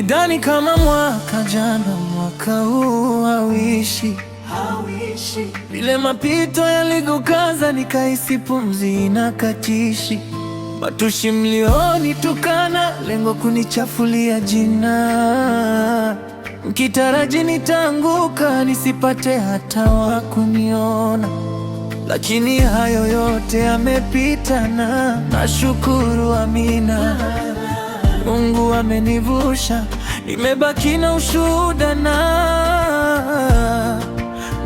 Nilidhani kama mwaka jana, mwaka huu hauishi. Vile mapito yalivyokaza, nikahisi pumzi inakatishi. Matusi mlionitukana, lengo kunichafulia jina, mkitaraji nitaanguka, nisipate hata wa kuniona. Lakini hayo yote yamepita na nashukuru, amina. Mungu amenivusha, nimebaki na ushuhuda na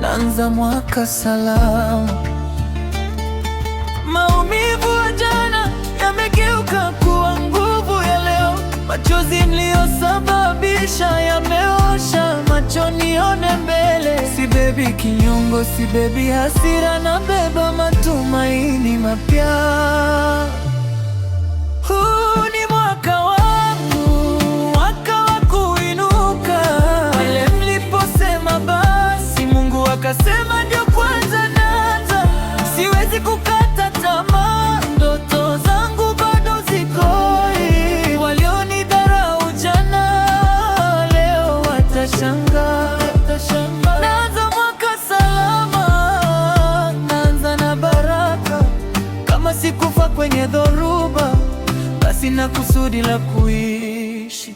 naanza mwaka salama. Maumivu ya jana yamegeuka kuwa nguvu ya leo. Machozi mliyosababisha yameosha macho, nione mbele. Sibebi kinyongo, sibebi hasira, nabeba matumaini mapya. Huu ni mwaka wangu, mwaka wa kuinuka. Pale mliposema basi, Mungu akasema ndio kwanza naanza. Siwezi kukata tamaa, ndoto zangu bado zikoi. Walionidharau jana, leo watashangaa. Naanza mwaka salama, naanza na baraka. Kama sikufa kwenye dhoruba, basi na kusudi la kuishi.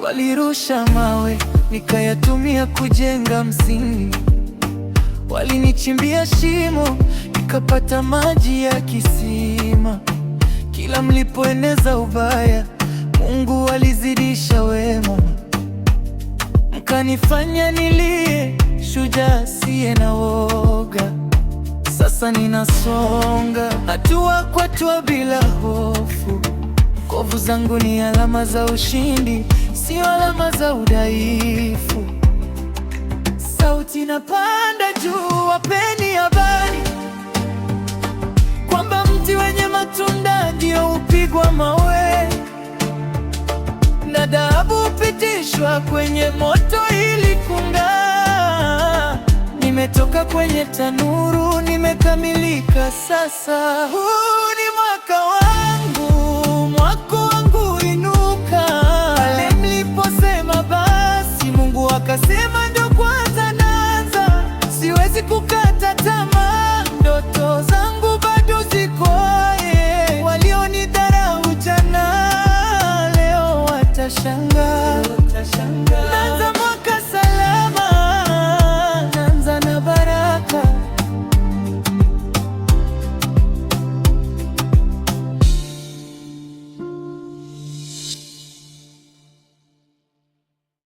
Walirusha mawe, nikayatumia kujenga msingi. Walinichimbia shimo, nikapata maji ya kisima. Kila mlipoeneza ubaya, Mungu alizidisha wema. Mkanifanya nilie, shujaa asiye na woga. Sasa ninasonga hatua kwa hatua bila hofu. Kovu zangu ni alama za ushindi, sio alama za udhaifu. Sauti inapanda juu, wapeni habari kwamba mti wenye matunda ndio hupigwa mawe, na dhahabu hupitishwa kwenye moto ili kung'aa. Nimetoka kwenye tanuru, nimekamilika sasa. Huu ni mwaka wangu, mwaka wangu inuka. Pale mliposema basi, Mungu akasema ndio kwanza naanza. Siwezi kukata tamaa, ndoto zangu bado ziko. Walionidharau jana, leo watashangaa.